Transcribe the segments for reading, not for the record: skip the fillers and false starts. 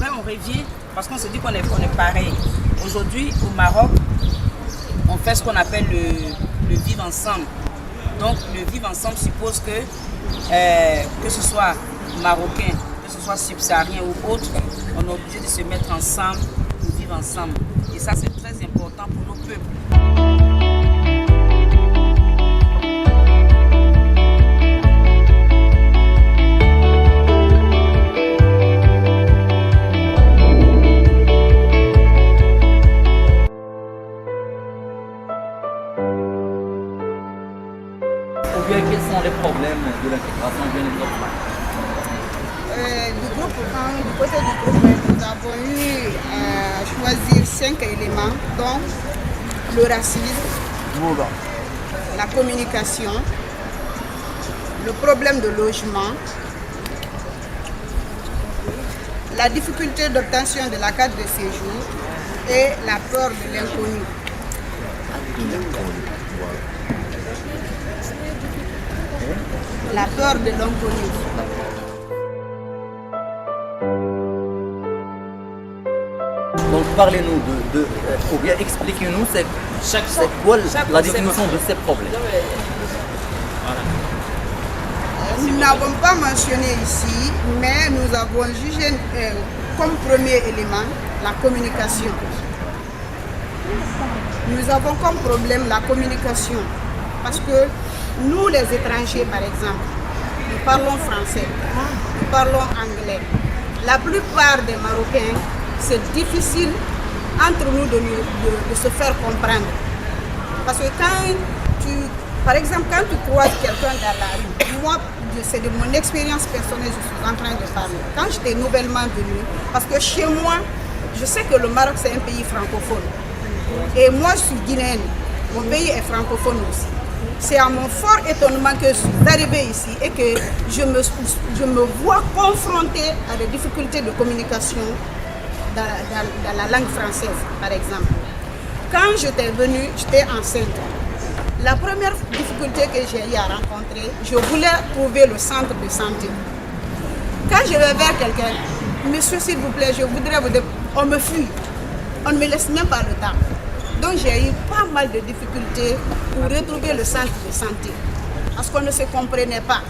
après on revient parce qu'on se dit qu'on est pareil. Aujourd'hui, au Maroc, on fait ce qu'on appelle le vivre ensemble. Donc le vivre ensemble suppose que ce soit marocain, que ce soit subsaharien ou autre, on est obligé de se mettre ensemble, de vivre ensemble. Et ça, c'est très important pour nos peuples. Quels sont les problèmes de l'intégration du Du côté du groupe, nous avons eu à choisir 5 éléments, dont le racisme, la communication, le problème de logement, la difficulté d'obtention de la carte de séjour et la peur de l'inconnu. La peur de l'inconnu. Donc parlez-nous ou bien expliquez-nous c'est quoi la définition de ces problèmes. Nous n'avons pas mentionné ici, mais nous avons jugé comme premier élément la communication. Nous avons comme problème la communication parce que nous les étrangers par exemple, nous parlons français, nous parlons anglais. La plupart des Marocains, c'est difficile entre nous de se faire comprendre. Parce que par exemple, quand tu croises quelqu'un dans la rue, moi, c'est de mon expérience personnelle, je suis en train de parler. Quand j'étais nouvellement venue, parce que chez moi, je sais que le Maroc c'est un pays francophone. Et moi, je suis guinéenne, mon pays est francophone aussi. C'est à mon fort étonnement que je suis arrivée ici et que je me vois confrontée à des difficultés de communication dans la langue française, par exemple. Quand j'étais venue, j'étais enceinte. La première difficulté que j'ai eu à rencontrer, je voulais trouver le centre de santé. Quand je vais vers quelqu'un, monsieur s'il vous plaît, je voudrais vous dire, on me fuit, on ne me laisse même pas le temps. Donc j'ai eu pas mal de difficultés pour retrouver le centre de santé. Parce qu'on ne se comprenait pas.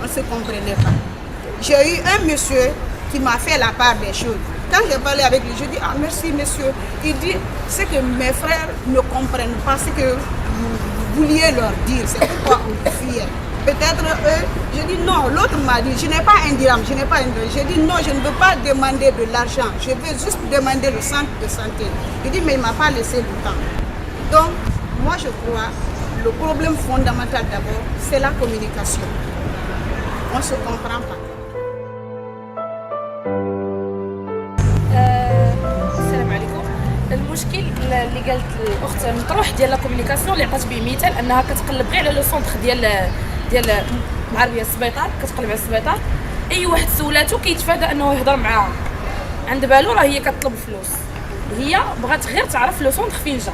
On ne se comprenait pas. J'ai eu un monsieur qui m'a fait la part des choses. Quand j'ai parlé avec lui, je dis, ah merci monsieur. Il dit, c'est que mes frères ne comprennent pas ce que vous vouliez leur dire. C'est pourquoi on vous fuyait. Peut-être eux, je dis non, l'autre m'a dit, je n'ai pas un dirham, je n'ai pas un dirham. Je dis non, je ne veux pas demander de l'argent, je veux juste demander le centre de santé. Il dit, mais il ne m'a pas laissé le temps. Donc, moi je crois, le problème fondamental d'abord, c'est la communication. On ne se comprend pas. المشكل اللي قالت الاخت مطروح ديال لا كومونيكاسيون اللي عطات به مثال انها كتقلب غير على لو سونتر ديال معربيه السبيطار، كتقلب على السبيطار اي واحد سولاتو كيتفادى انه يهضر معاها، عند بالو راه هي كطلب فلوس، هي بغات غير تعرف لو سونتر فين جا.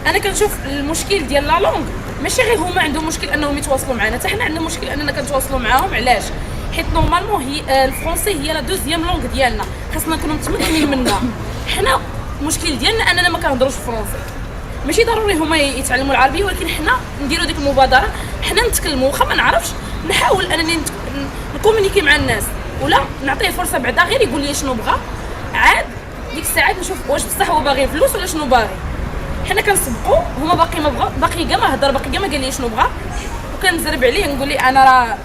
انا كنشوف المشكل ديال لا لونغ ماشي غير هما عندهم مشكل انهم يتواصلوا معنا، حتى حنا عندنا مشكل اننا كنتواصلوا معاهم. علاش؟ حيت نورمالمون هي الفرونسي هي لا دوزيام لونغ ديالنا، خاصنا نكونوا متمكنين منها. حنا المشكل ديالنا اننا ما كنهضروش فرونسي، ماشي ضروري هما يتعلموا العربيه، ولكن حنا نديروا ديك المبادره، حنا نتكلموا واخا ما نعرفش، نحاول انني نكومونيكي مع الناس ولا نعطيه فرصه بعدا غير يقول لي شنو بغا، عاد ديك الساعات نشوف واش بصح هو باغي فلوس ولا شنو باغي. حنا كنسبقوا، هما باقي ما بغا، باقي كاع ما هضر، باقي كاع ما قال لي شنو بغا، وكنزرب عليه نقول لي انا راه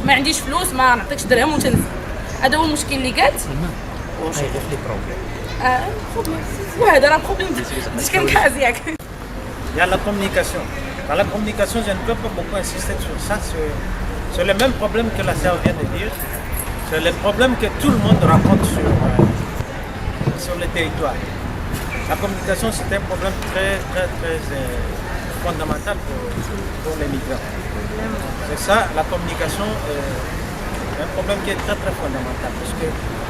ما عنديش فلوس، ما نعطيكش درهم وتنزل. هذا هو المشكل اللي قالت. Ouais, dans la problème, c'est quelqu'un asiatique. Il y a la communication. Dans la communication, je ne peux pas beaucoup insister sur ça. C'est le même problème que la sœur vient de dire. C'est le problème que tout le monde rencontre sur le territoire. La communication, c'est un problème très fondamental pour les migrants. C'est ça, la communication est un problème qui est très fondamental. Parce que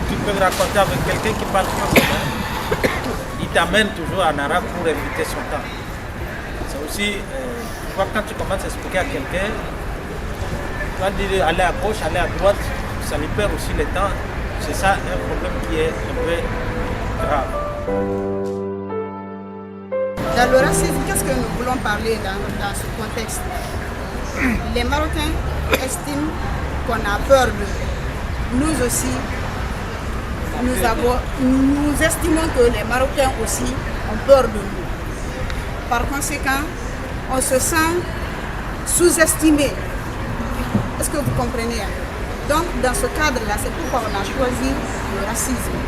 tu peux raconter avec quelqu'un qui parle français, il t'amène toujours en arabe pour éviter son temps. C'est aussi, tu vois, quand tu commences à expliquer à quelqu'un, tu vas dire aller à gauche, aller à droite, ça lui perd aussi le temps. C'est ça un problème qui est un peu grave. Dans le racisme, qu'est-ce que nous voulons parler dans ce contexte? Les Marocains estiment qu'on a peur d'eux. Nous aussi, nous estimons que les Marocains aussi ont peur de nous. Par conséquent, on se sent sous-estimé. Est-ce que vous comprenez? Donc, dans ce cadre-là, c'est pourquoi on a choisi le racisme.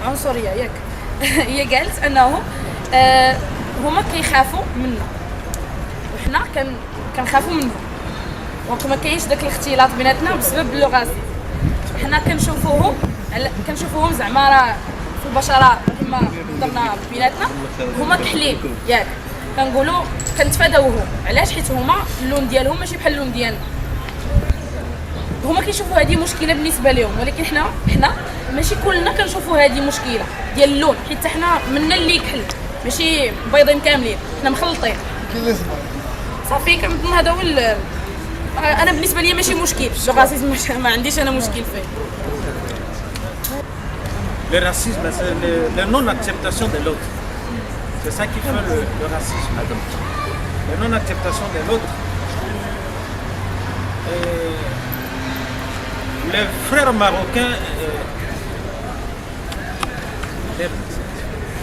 عنصريه ياك هي قالت انه هما كيخافوا منا وحنا كنخافوا منهم دونك ما كاينش داك الاختلاط بيناتنا بسبب اللغاسي حنا كنشوفوهم زعما راه في البشره كما هضرنا بيناتنا هما كحلين ياك كنقولوا كنتفاداوهم علاش حيت هما اللون ديالهم ماشي بحال اللون ديالنا هما كيشوفوا هذه مشكله بالنسبه لهم ولكن حنا ماشي كلنا كنشوفوا هذه مشكله ديال اللون حيت حنا منا اللي كحل ماشي بيضين كاملين حنا مخلطين صافي كنظن هذا هو انا بالنسبه لي ماشي مشكل الراسيزم ما عنديش انا مشكل فيه. Le racisme, c'est la non-acceptation de l'autre. C'est ça qui fait le racisme. La non-acceptation de l'autre. Les frères marocains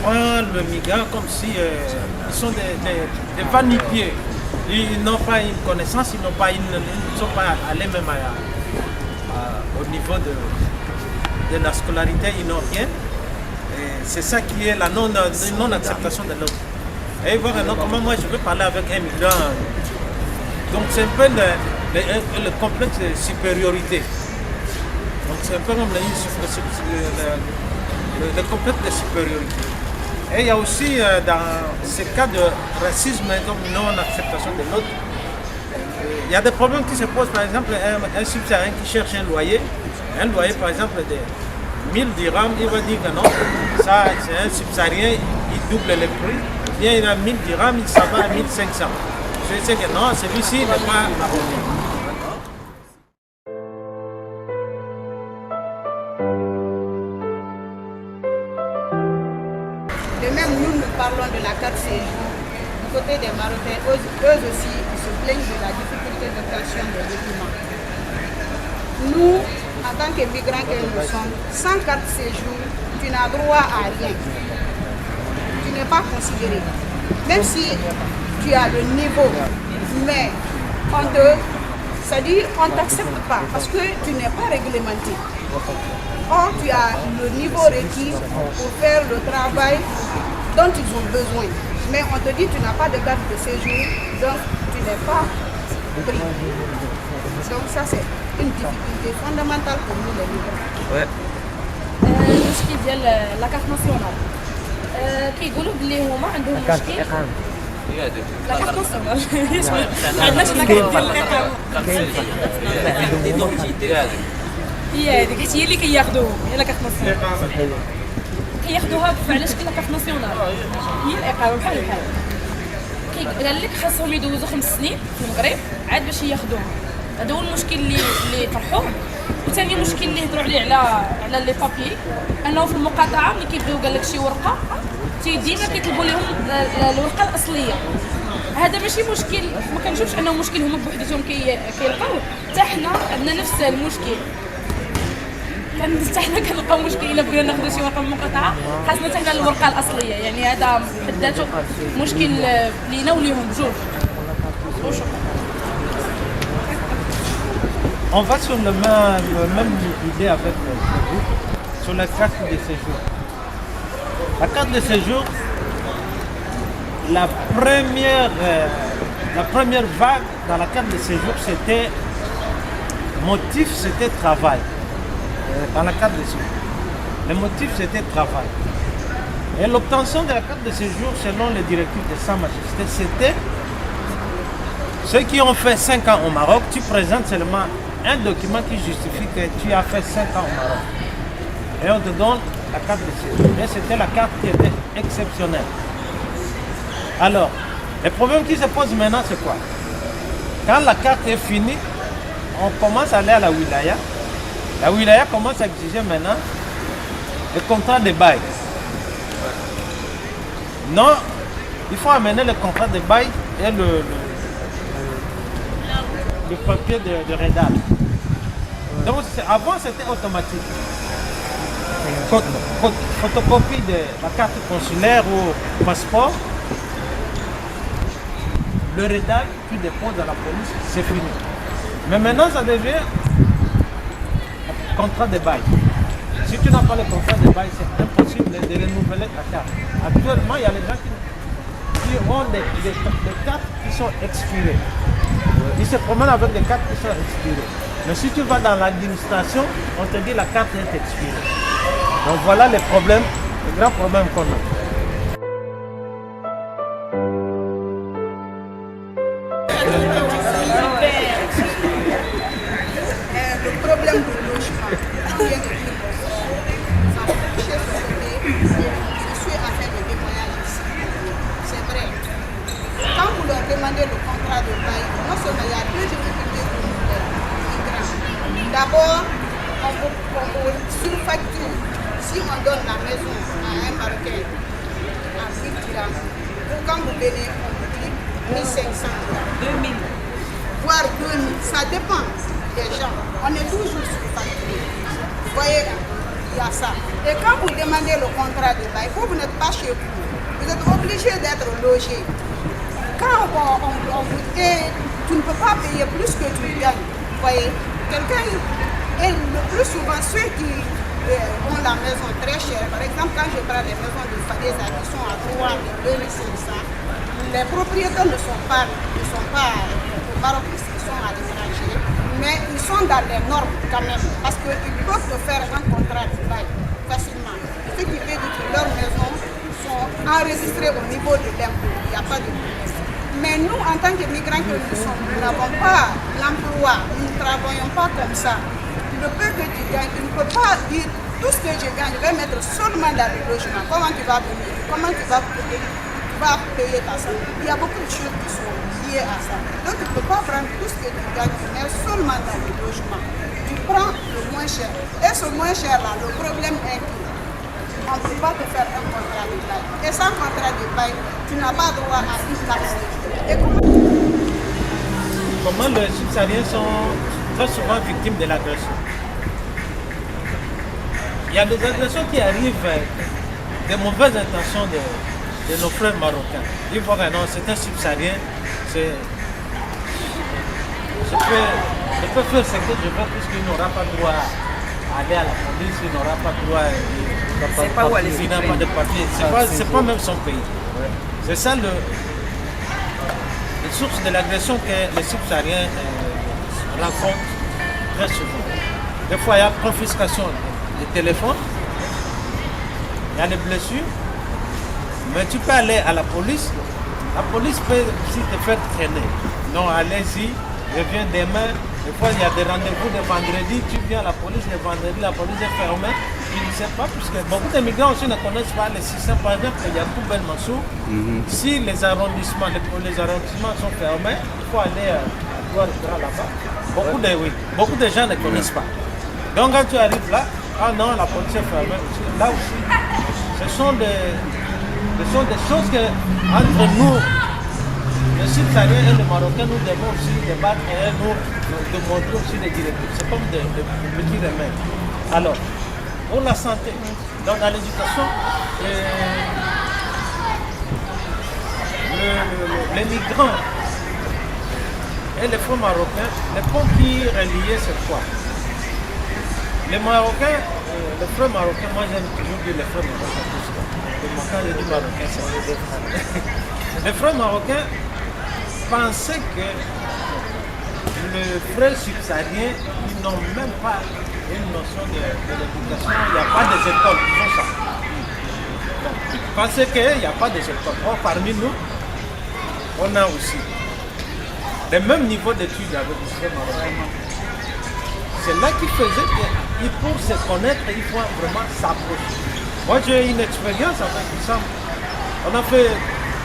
prennent le migrant comme si ils sont des va-nu-pieds. Ils n'ont pas une connaissance, ils ne sont pas allés même au niveau de la scolarité, ils n'ont rien. C'est ça qui est la non-acceptation de l'autre. Et voir comment moi je veux parler avec un migrant. Donc c'est un peu le complexe de supériorité. Donc c'est un peu comme le complexe de supériorité. Et il y a aussi dans ces cas de racisme, comme non-acceptation de l'autre, il y a des problèmes qui se posent. Par exemple, un subsaharien qui cherche un loyer par exemple de 1000 dirhams, il va dire que non, ça c'est un subsaharien, il double le prix. Bien il a 1000 dirhams, il s'en va à 1500. Je sais que non, celui-ci n'est pas abonné. De même, nous parlons de la carte séjour. Du côté des Marocains, eux aussi, ils se plaignent de la difficulté d'obtention des documents. Nous, en tant que migrants que nous sommes, sans carte séjour, tu n'as droit à rien. Tu n'es pas considéré. Même si tu as le niveau, mais on ne t'accepte pas parce que tu n'es pas réglementé. Or, tu as le niveau requis pour faire le travail dont ils ont besoin. Mais on te dit que tu n'as pas de carte de séjour, donc tu n'es pas pris. Donc ça, c'est une difficulté fondamentale pour nous les migrants. Ouais. المشكل ديال لاكارت ناسيونال كيقولوا بلي هما عندهم مشكل لاكارت ناسيونال ما عندناش لاكارت ديال الاقامه هي هذيك حيت هي اللي كياخذوهم هي لاكارت ناسيونال كياخذوها علاش كاين لاكارت ناسيونال هي الاقامه بحال قال لك خاصهم يدوزوا 5 سنين في المغرب عاد باش ياخذوها هذا هو المشكل اللي طرحوه. وثاني مشكل اللي هضروا عليه على لي بابي انه في المقاطعه ملي كيبغيو قال لك شي ورقه ديما كيطلبوا لهم الورقه الاصليه. هذا ماشي مشكل ما كنشوفش انه مشكل هما بوحدهم كيلقاوه حتى حنا عندنا نفس المشكل حتى حنا كنلقاو مشكل الا بغينا ناخذ شي ورقه من المقاطعه خاصنا حتى حنا الورقه الاصليه يعني هذا بحد ذاته مشكل لينا وليهم بجوج. وشكرا. On va sur le même idée avec vous, sur la carte de séjour. La carte de séjour, la première vague dans la carte de séjour, c'était motif, c'était travail. Dans la carte de séjour. Le motif, c'était travail. Et l'obtention de la carte de séjour, selon les directives de Sa Majesté, c'était ceux qui ont fait 5 ans au Maroc, tu présentes seulement un document qui justifie que tu as fait 5 ans au Maroc. Et on te donne la carte de séjour. Et c'était la carte qui était exceptionnelle. Alors, le problème qui se pose maintenant, c'est quoi? Quand la carte est finie, on commence à aller à la wilaya. La wilaya commence à exiger maintenant le contrat de bail. Non, il faut amener le contrat de bail et le papier de rédal. Donc avant c'était automatique. Photocopie de la carte consulaire ou passeport. Le rédal, tu déposes à la police, c'est fini. Mais maintenant ça devient contrat de bail. Si tu n'as pas le contrat de bail, c'est impossible de renouveler ta carte. Actuellement, il y a les gens qui ont des cartes qui sont expirées. Ils se promènent avec des cartes qui sont expirées. Mais si tu vas dans l'administration, on te dit la carte est expirée. Donc voilà les problèmes, les grands problèmes qu'on a. Le problème de logement, je viens de dire je suis à faire des témoignages ici. C'est vrai. Quand vous leur demandez le contrat de bail, non seulement il y a deux difficultés pour nous les migrants. D'abord, on vous surfacture. Si on donne la maison à un Marocain à 8 dirhams, quand vous venez, on vous dit 1500 dirhams. 2000. Voire 2000, ça dépend des gens. On est toujours surfacturé. Vous voyez, il y a ça. Et quand vous demandez le contrat de bail, vous n'êtes pas chez vous. Vous êtes obligé d'être logé. Quand on vous dit, tu ne peux pas payer plus que tu gagnes. Vous voyez, quelqu'un, et le plus souvent ceux qui ont la maison très chère, par exemple quand je prends les maisons de Fadeza qui sont à 3 000, 2500, les propriétaires ne sont pas au Maroc, ils sont à l'étranger, mais ils sont dans les normes quand même, parce qu'ils peuvent te faire un contrat de bail facilement. Ce qui veut dire que leurs maisons sont enregistrées au niveau de l'impôt, il n'y a pas de problème. Mais nous, en tant que migrants que nous sommes, nous n'avons pas l'emploi, nous ne travaillons pas comme ça. Le peu que tu gagnes, tu ne peux pas dire tout ce que je gagne, je vais mettre seulement dans le logement. Comment tu vas venir? Comment tu vas payer ta santé? Il y a beaucoup de choses qui sont liées à ça. Donc tu ne peux pas prendre tout ce que tu gagnes, mais seulement dans le logement. Tu prends le moins cher. Et ce moins cher-là, le problème est qu'on ne peut pas te faire un contrat de bail. Et sans contrat de bail, tu n'as pas droit à une taxe. Comment les subsahariens sont très souvent victimes de l'agression? Il y a des agressions qui arrivent, des mauvaises intentions de nos frères marocains. Ils voient que non, c'est un subsaharien, je peux faire ce que je veux puisqu'il n'aura pas droit à aller à la police, il n'aura pas droit il n'a pas de papier. C'est pas même son pays. C'est ça les sources de l'agression que les subsahariens rencontrent très souvent. Des fois, il y a confiscation des téléphones, il y a des blessures, mais tu peux aller à la police peut aussi te faire traîner. Non, allez-y, je viens demain. Des fois, il y a des rendez-vous de vendredi, tu viens à la police le vendredi, la police est fermée. Tu ne sais pas, puisque beaucoup de migrants aussi ne connaissent pas les systèmes. Par exemple, il y a tout Ben Massou. Si les arrondissements sont fermés, il faut aller à là-bas. Beaucoup de gens ne connaissent pas. Donc quand tu arrives là, ah non, la police est fermée. Là aussi, ce sont des choses que entre nous, les Subsahariens et les Marocains, nous devons aussi débattre et nous montrer aussi des directives. C'est comme des petits remèdes. Alors, pour la santé, donc dans l'éducation, les migrants et les frères marocains, les ponts qui relient c'est quoi? Les Marocains, les frères marocains, moi j'aime toujours dire les frères marocains. Quand je dis marocain, c'est les frères. Les frères marocains pensaient que les frères subsahariens, ils n'ont même pas une notion de l'éducation. Il n'y a pas des écoles qui font ça. Donc, ils pensaient qu'il n'y a pas des écoles. Or, parmi nous, on a aussi le même niveau d'études avec les frères marocains. C'est là qu'ils faisaient que pour se connaître, il faut vraiment s'approcher. Moi, j'ai une expérience avec ça. On a fait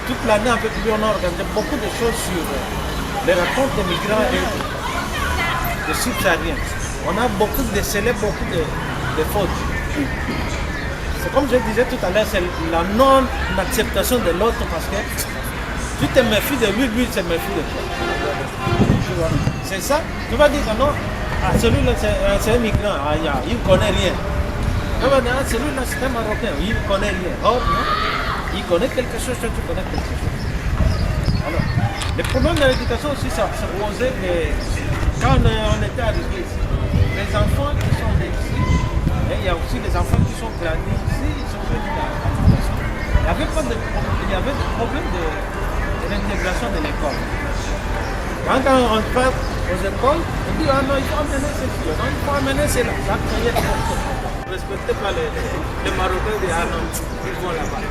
toute l'année avec lui, on a organisé beaucoup de choses sur les rencontres des migrants. de subsahariens, on a beaucoup décelé beaucoup de fautes. C'est comme je disais tout à l'heure, c'est la non-acceptation de l'autre parce que tu te méfies de lui, lui se méfie de toi. C'est ça. Tu vas dire que non, celui-là c'est un migrant, il ne connaît rien. Celui-là c'est un Marocain, il ne connaît rien. Or, non, il connaît quelque chose, toi tu connais quelque chose. Alors, le problème de l'éducation aussi, ça se posait quand on était arrivé ici. Les enfants qui sont nés ici, et il y a aussi les enfants qui sont grandis ici, ils sont venus à l'éducation. Il y avait des problèmes de l'intégration de l'école. Quand on part aux écoles, on dit ah non, il faut amener ces filles, non, il faut amener cela. Ça créait des problèmes. Ne respectez pas les Marocains de ah non, ils vont là-bas.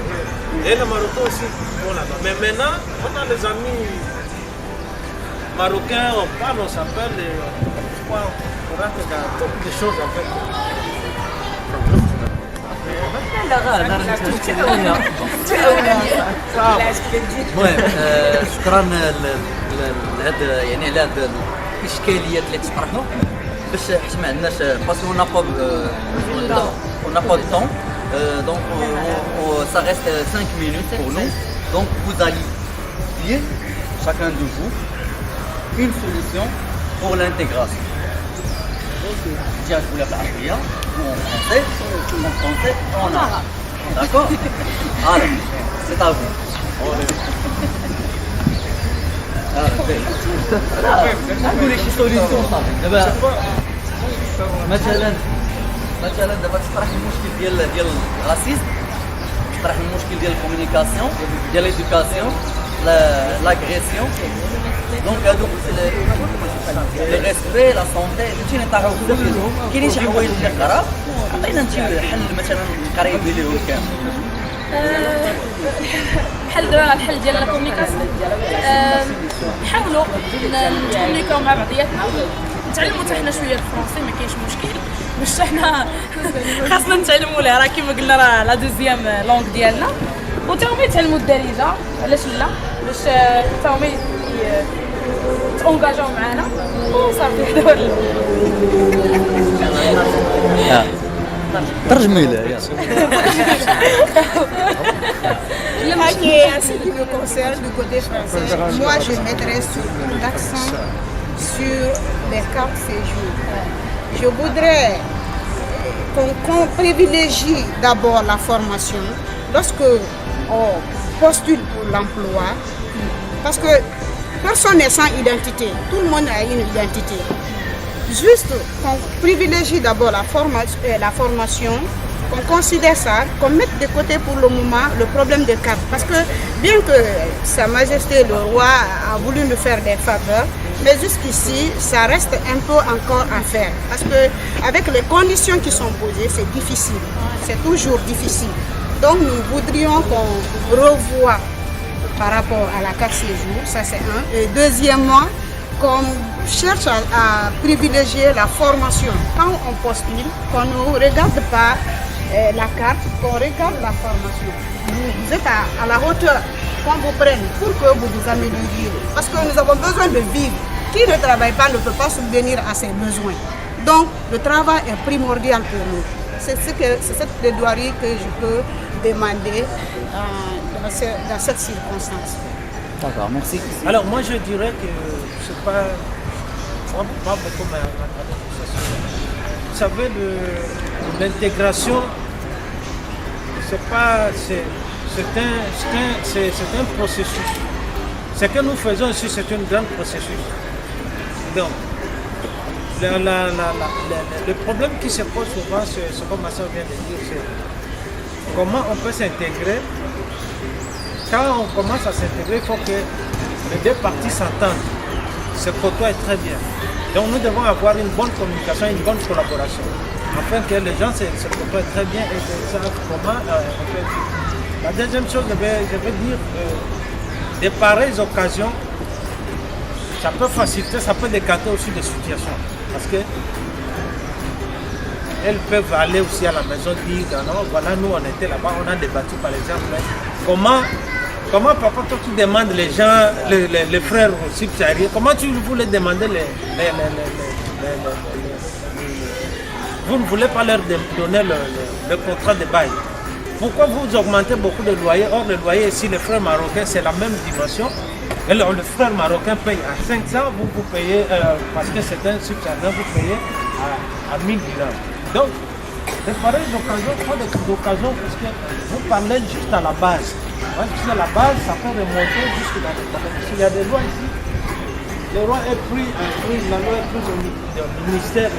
Et les Marocains aussi vont là-bas. Mais maintenant, on a les amis marocains, on parle, on s'appelle, on rentre dans beaucoup de choses en fait. المهم شكرا لهذا يعني على هذه الاشكاليات اللي تطرحوا باش حيت ما عندناش باسكو اون n'a pas de temps donc ça reste 5 minutes pour nous donc vous allez dire chacun de vous une solution pour l'intégration. Tiens, vous la parler ou en français ou en arabe. D'accord? Alors, c'est à vous. نقول لك شي سوليسيون صافي دابا مثلا دابا تطرح المشكل ديال الراسيزم تطرح المشكل ديال الكومونيكاسيون ديال ليدوكاسيون لاغريسيون دونك هادوك لو ريسبي لا سونتي فهمتيني طاحوا بزاف كاينين شي حوايج اللي قراب عطينا انت حل مثلا قريب ليهم كامل. الحل ديال لا كومونيكاسيون نحاولوا نكومونيكاو مع بعضياتنا نتعلموا حتى حنا شويه الفرونسي ما كاينش مشكل باش حنا خاصنا نتعلموا ليه راه كيما قلنا راه لا دوزيام لونغ ديالنا وتا هما يتعلموا الدارجه علاش لا باش حتى هما تونجاجاو معانا وصافي هذا هو ترجمي له Ok, en ce qui me concerne du côté français, moi je mettrais l'accent sur les cartes séjour. Je voudrais qu'on privilégie d'abord la formation lorsque on postule pour l'emploi, parce que personne n'est sans identité, tout le monde a une identité. Juste qu'on privilégie d'abord la formation, qu'on considère ça, qu'on mette de côté pour le moment le problème de carte. Parce que bien que Sa Majesté le Roi a voulu nous faire des faveurs, mais jusqu'ici, ça reste un peu encore à faire. Parce que avec les conditions qui sont posées, c'est difficile. C'est toujours difficile. Donc nous voudrions qu'on revoie par rapport à la carte séjour, ça c'est un. Et deuxièmement, qu'on cherche à privilégier la formation. Quand on postule, qu'on ne regarde pas la carte, qu'on regarde la formation. Vous êtes à la hauteur, qu'on vous prenne pour que vous vous amélioriez. Parce que nous avons besoin de vivre. Qui ne travaille pas ne peut pas subvenir à ses besoins. Donc le travail est primordial pour nous. C'est cette plaidoirie que je peux demander dans cette circonstance. D'accord, merci. Alors moi je dirais que c'est pas beaucoup ma association. Vous savez, l'intégration, c'est un processus. Ce que nous faisons ici, c'est un grand processus. Donc, le problème qui se pose souvent, c'est ce que ma soeur vient de dire, c'est comment on peut s'intégrer. Quand on commence à s'intégrer, il faut que les deux parties s'entendent, se côtoient très bien. Donc nous devons avoir une bonne communication, une bonne collaboration, afin que les gens se côtoient très bien et que savent comment on peut vivre. La deuxième chose, je vais dire, des pareilles occasions, ça peut faciliter, ça peut décanter aussi des situations. Parce que elles peuvent aller aussi à la maison dire, non, voilà, nous on était là-bas, on a débattu par exemple, comment papa, toi tu demandes les gens, les frères subsahariens, comment tu voulais demander vous ne voulez pas leur donner le contrat de bail. Pourquoi vous augmentez beaucoup de loyers? Or, le loyer ici, les frères marocains, c'est la même dimension. Alors, le frère marocain paye à 500, vous payez, parce que c'est un subsaharien, vous payez à 1000 dinars. Donc, c'est pareil d'occasion, pas d'occasion, parce que vous parlez juste à la base. Ouais, si à la base, ça peut remonter jusque dans les problèmes. S'il y a des lois ici, le roi est pris, la loi est prise au ministère,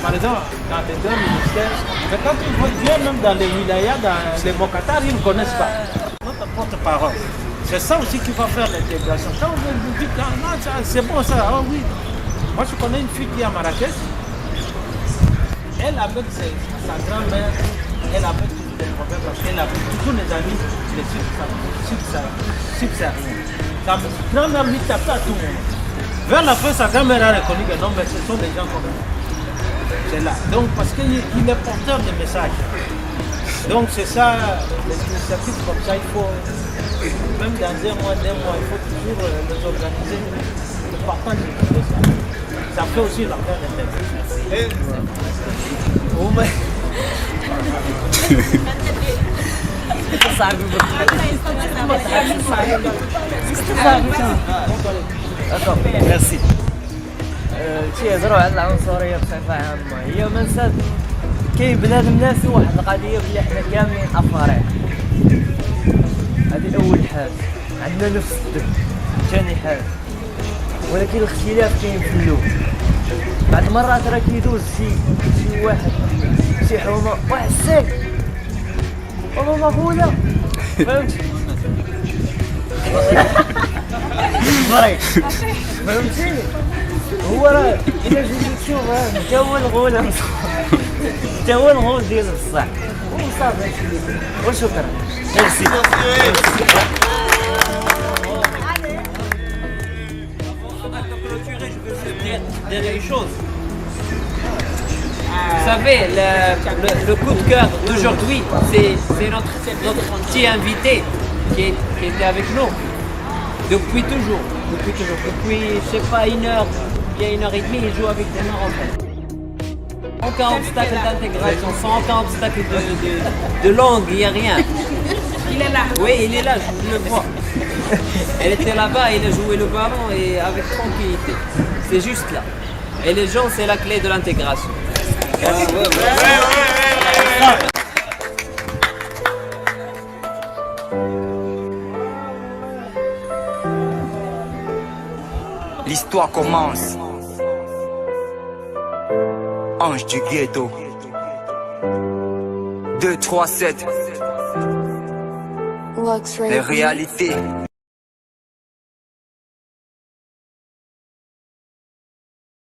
par exemple, dans les deux ministères. Mais quand ils viennent même dans les wilayas, dans les Mokatar, ils ne connaissent pas. Notre porte-parole, c'est ça aussi qui va faire l'intégration. Quand vous dites, ah, non, c'est bon ça, ah oui. Moi, je connais une fille qui est à Marrakech. Elle, avec sa grand-mère, elle avait toujours des problèmes parce qu'elle avait tous les amis, les subsahariens. Sa grand-mère lui tapait à tout le monde. Vers la fin, sa grand-mère a reconnu que non, mais ce sont des gens comme nous. C'est là. Donc, parce qu'il est porteur de messages. Donc, c'est ça, les initiatives comme ça, il faut, même dans un mois, 2 mois, il faut toujours les organiser, le partage de ça. Ça fait aussi l'affaire d'intégration. ميرسي تيهضروا على العنصريه بصفه عامه هي منسد كاين بنادم ناسي واحد القضيه بلي حنا كاملين افارقه هذه اول حاجه عندنا نفس الدم ثاني حاجه ولكن الاختلاف كاين في اللون بعض المرات راه كيدوز شي واحد شي حومه واحد الساك والله مقوله فهمتي فهمتيني هو راه الا جيتي تشوف حتى هو الغوله حتى هو الغول ديال بصح وصافي وشكرا ميرسي Des choses. Vous savez, le coup de cœur d'aujourd'hui, c'est notre petit invité qui était avec nous depuis toujours. Depuis, je sais pas, 1 heure, il y a 1h30, il joue avec des Marocains. Sans aucun obstacle d'intégration, sans aucun obstacle de langue, il n'y a rien. Il est là. Oui, il est là, je le vois. Elle était là-bas, il a joué le ballon et avec tranquillité. C'est juste là. Et les gens, c'est la clé de l'intégration. L'histoire commence. Ange du ghetto. 2, 3, 7. Les réalités.